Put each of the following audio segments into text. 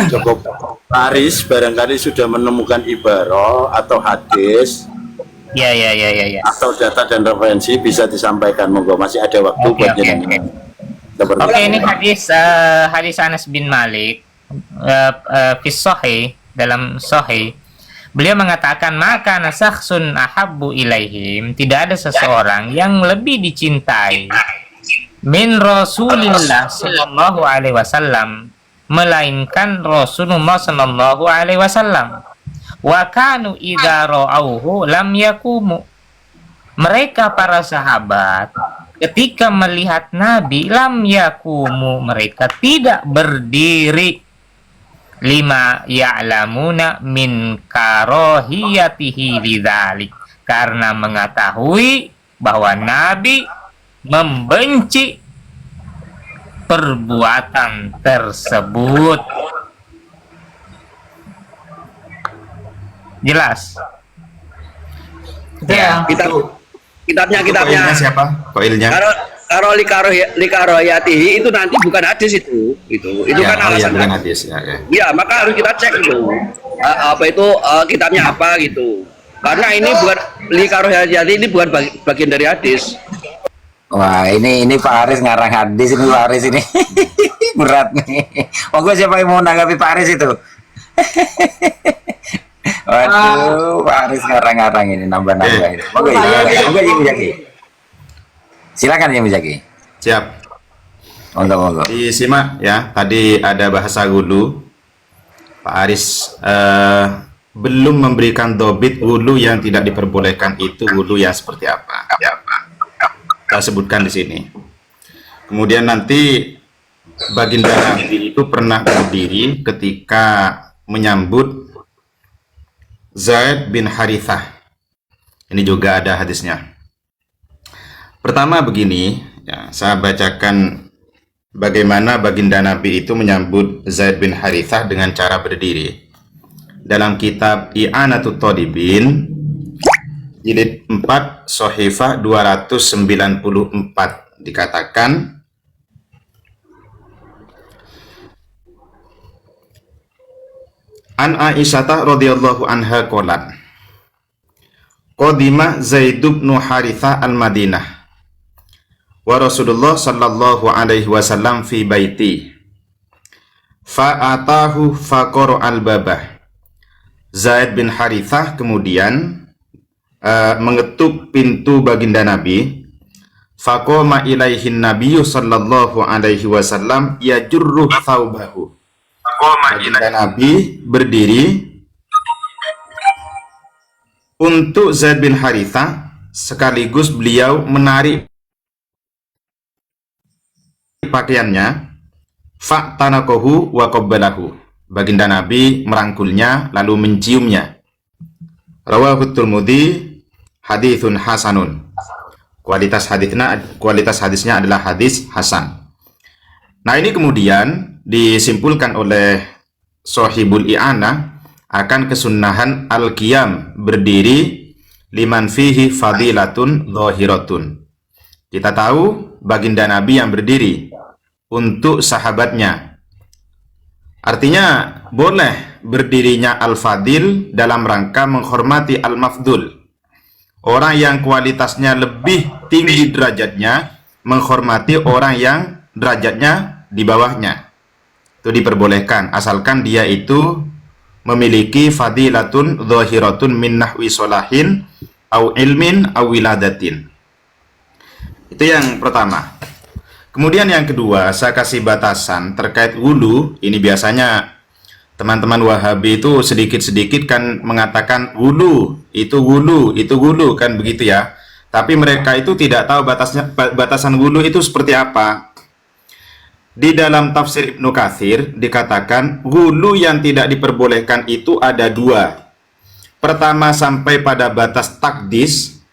cukup. Paris barangkali sudah menemukan ibarah atau hadis Ya, ya, ya, ya, ya. atau data dan referensi bisa disampaikan. Monggo, masih ada waktu Oke, buat oke, jenengan. Oke, ini hadis Anas bin Malik fi Sahih, dalam Sahih. Beliau mengatakan, maka nasakhsun ahabbu ilaihim, tidak ada seseorang yang lebih dicintai min Rasulillah sallallahu alaihi wasallam, melainkan Rasulullah sallallahu alaihi wasallam. Wa kanu idza ra'auhu lam yakumu. Mereka para sahabat ketika melihat Nabi lam yakumu, mereka tidak berdiri, lima ya'lamuna min karahiyatihi lidzalik, karena mengetahui bahwa Nabi membenci perbuatan tersebut. Jelas? Ya, kitabnya Koilnya siapa? Koilnya? kalau likaroyatihi itu nanti bukan hadis itu Ya, kan alasan bukan hadis ya. ya, maka harus kita cek itu apa itu kitabnya apa gitu, karena ini bukan likaroyati, ini bukan bagian dari hadis. Wah, ini Pak Aris ngarang hadis ini, Pak Aris ini. Berat nih. Monggo siapa yang mau nanggapi Pak Aris itu? Waduh, Pak Aris ngarang-ngarang ini, nambah-nambah ini. Monggo Ibu Jaki. Silakan Ibu Jaki. Siap. Monggo. Disimak ya. Tadi ada bahasa hulu. Pak Aris belum memberikan dobit hulu yang tidak diperbolehkan, itu hulu yang seperti apa? Kita sebutkan di sini. Kemudian nanti baginda Nabi itu pernah berdiri ketika menyambut Zaid bin Harithah. Ini juga ada hadisnya. Pertama begini, ya, saya bacakan bagaimana baginda Nabi itu menyambut Zaid bin Harithah dengan cara berdiri. Dalam kitab I'anatut Thalibin, jilid 4, Shahifah 294, dikatakan, An Aisyah radhiyallahu anha qalat, qadima Zaid bin Harithah al-Madinah wa Rasulullah sallallahu alaihi wasallam fi baiti fa'atahu faqara al-babah. Zaid bin Harithah kemudian mengetuk pintu baginda Nabi. Faqama ilaihin nabiyyu sallallahu alaihi wasallam yajurru thawbahu. Baginda Nabi berdiri untuk Zaid bin Harithah, sekaligus beliau menarik pakaiannya. Fa'tanakohu wa qabbalahu. Baginda Nabi merangkulnya lalu menciumnya. Rawahu Tirmidzi, haditsun hasanun. Kualitas hadisnya adalah hadis hasan. Nah, ini kemudian disimpulkan oleh Shahibul I'anah akan kesunahan al-qiyam, berdiri, liman fihi fadilatun zahiratun. Kita tahu baginda Nabi yang berdiri untuk sahabatnya. Artinya boleh berdirinya al-fadil dalam rangka menghormati al-mafdul. Orang yang kualitasnya lebih tinggi derajatnya menghormati orang yang derajatnya di bawahnya. Itu diperbolehkan asalkan dia itu memiliki fadilatun zahiratun min nahwi solahin au ilmin au wiladatin. Itu yang pertama. Kemudian yang kedua, saya kasih batasan terkait wulu. Ini biasanya teman-teman Wahabi itu sedikit-sedikit kan mengatakan wulu, itu wulu kan begitu ya. Tapi mereka itu tidak tahu batasan wulu itu seperti apa. Di dalam tafsir Ibnu Katsir dikatakan wulu yang tidak diperbolehkan itu ada dua. Pertama, sampai pada batas takdis,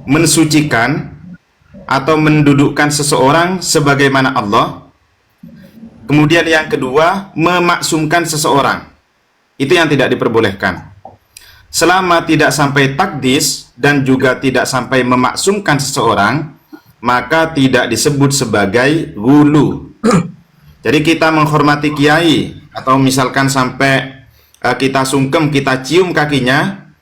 mensucikan atau mendudukkan seseorang sebagaimana Allah. Kemudian yang kedua, memaksumkan seseorang. Itu yang tidak diperbolehkan. Selama tidak sampai takdis dan juga tidak sampai memaksumkan seseorang, maka tidak disebut sebagai wulu. Jadi kita menghormati kiai atau misalkan sampai kita sungkem, kita cium kakinya,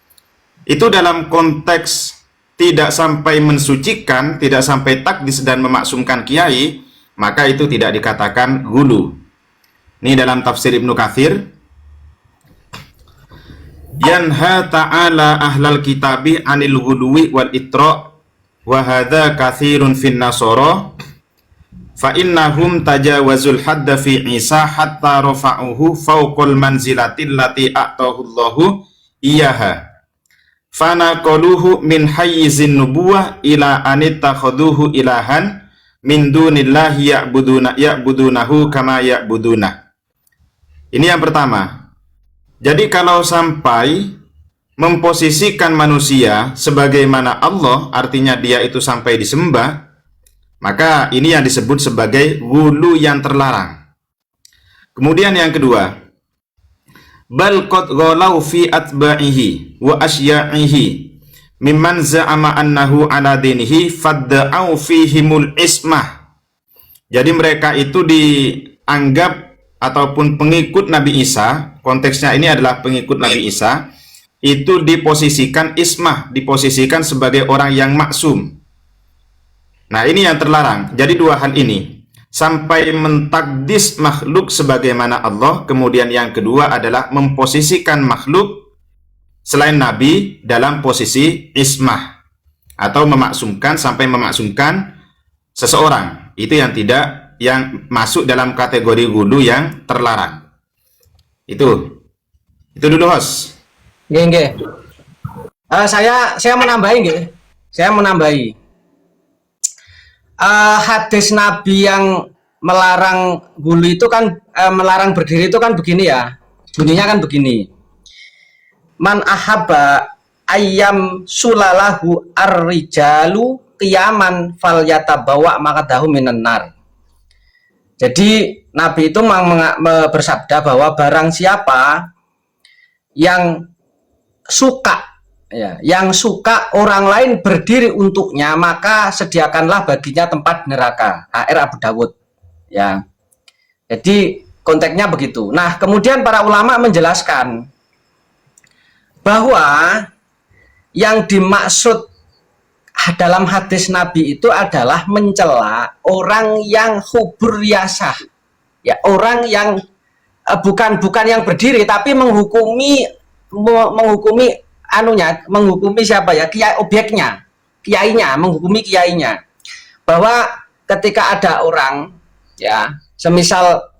itu dalam konteks tidak sampai mensucikan, tidak sampai takdis dan memaksumkan kiai, maka itu tidak dikatakan hulu. Ini dalam tafsir Ibnu Katsir. Yanha ta'ala ahlal kitabi anil ghuluwi wal itra wa hadza katsirun fin nasara fa innahum tajawazul hadda fi Isa hatta rafa'uhu fawqal manzilatil lati a'tahu Allahu iyaha fanaqaluhu min hayyizin nubuwah ila anittakhaduhu ilahan min dunillahi ya'budunahu kama ya'buduna. Ini yang pertama. Jadi kalau sampai memposisikan manusia sebagaimana Allah, artinya dia itu sampai disembah, maka ini yang disebut sebagai ghulu yang terlarang. Kemudian yang kedua, bal qad ghalau fi atba'ihi wa asya'ihi mimman za'ama annahu ala dinihi fadda'u fihimul ismah. Jadi mereka itu dianggap ataupun pengikut Nabi Isa, konteksnya ini adalah pengikut Nabi Isa, itu diposisikan ismah, diposisikan sebagai orang yang maksum. Nah, ini yang terlarang. Jadi dua hal ini, sampai mentakdis makhluk sebagaimana Allah, kemudian yang kedua adalah memposisikan makhluk selain Nabi dalam posisi ismah, atau memaksumkan, sampai memaksumkan seseorang. Itu yang tidak, yang masuk dalam kategori ghulu yang terlarang. Itu dulu, host. Nggih. Saya menambahi nggih. Saya menambahi. Hadis Nabi yang melarang ghulu itu kan melarang berdiri itu kan begini ya. Bunyinya kan begini. Man ahabba ayyam sulalahu ar-rijalu qiyaman falyatabawa maqadahu minan nar. Jadi Nabi itu bersabda bahwa barang siapa yang suka orang lain berdiri untuknya, maka sediakanlah baginya tempat neraka. HR Abu Dawud. Ya. Jadi konteksnya begitu. Nah, kemudian para ulama menjelaskan bahwa yang dimaksud dalam hadis Nabi itu adalah mencela orang yang hubur riyasah, ya, orang yang bukan yang berdiri tapi menghukumi siapa ya, kiainya, menghukumi kiainya, bahwa ketika ada orang, ya, semisal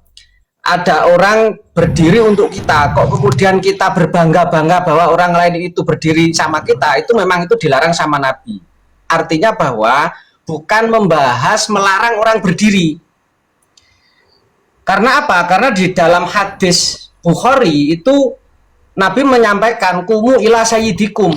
ada orang berdiri untuk kita, kok kemudian kita berbangga-bangga bahwa orang lain itu berdiri sama kita, itu memang itu dilarang sama Nabi. Artinya bahwa bukan membahas melarang orang berdiri. Karena apa? Karena di dalam hadis Bukhari itu Nabi menyampaikan kumu ila sayyidikum.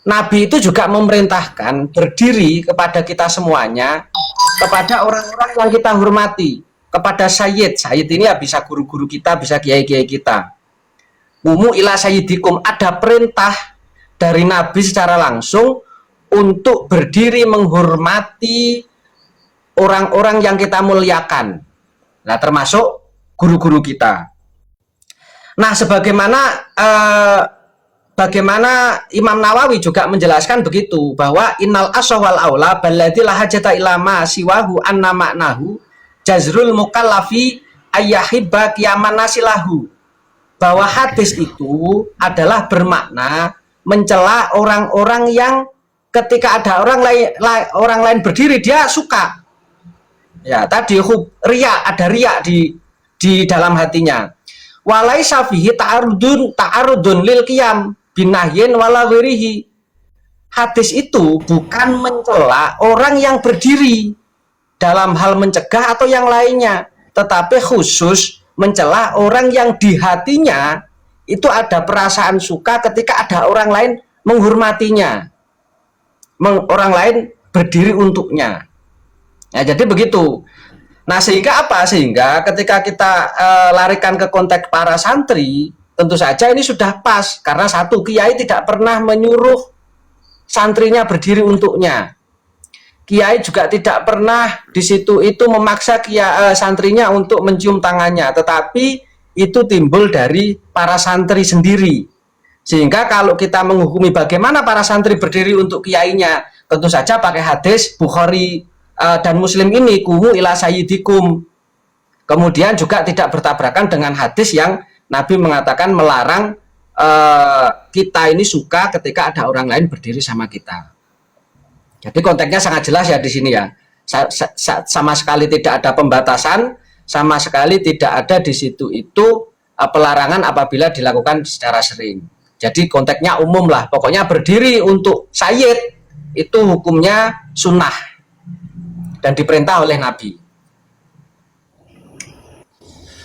Nabi itu juga memerintahkan berdiri kepada kita semuanya, kepada orang-orang yang kita hormati, kepada sayyid. Sayyid ini ya bisa guru-guru kita, bisa kiai-kiai kita. Kumu ila sayyidikum, ada perintah dari Nabi secara langsung untuk berdiri menghormati orang-orang yang kita muliakan. Nah, termasuk guru-guru kita. Nah, bagaimana Imam Nawawi juga menjelaskan begitu, bahwa innal aswal aula balladzi la hajata ila ma siwahu anna ma'nahu jazrul mukallafi ayyahibba qiyaman nasilahu. Bahwa hadis itu adalah bermakna mencela orang-orang yang ketika ada orang lain berdiri dia suka. Ya, tadi ada riya di dalam hatinya. Walaisa fihi ta'arudun lil qiyam binahyin wala wirihi. Hadis itu bukan mencela orang yang berdiri dalam hal mencegah atau yang lainnya, tetapi khusus mencela orang yang di hatinya itu ada perasaan suka ketika ada orang lain menghormatinya, orang lain berdiri untuknya. Nah, jadi begitu. Nah, sehingga apa? Sehingga ketika kita larikan ke konteks para santri, tentu saja ini sudah pas. Karena satu, kiai tidak pernah menyuruh santrinya berdiri untuknya. kiai juga tidak pernah di situ itu memaksa santrinya untuk mencium tangannya, tetapi itu timbul dari para santri sendiri. Sehingga kalau kita menghukumi bagaimana para santri berdiri untuk kiainya, tentu saja pakai hadis Bukhari dan Muslim ini, kumu ila sayyidikum. Kemudian juga tidak bertabrakan dengan hadis yang Nabi mengatakan melarang kita ini suka ketika ada orang lain berdiri sama kita. Jadi konteksnya sangat jelas ya di sini ya. Sama sekali tidak ada pembatasan, sama sekali tidak ada di situ itu pelarangan apabila dilakukan secara sering. Jadi konteksnya umum lah. Pokoknya berdiri untuk sayyid itu hukumnya sunnah dan diperintah oleh Nabi.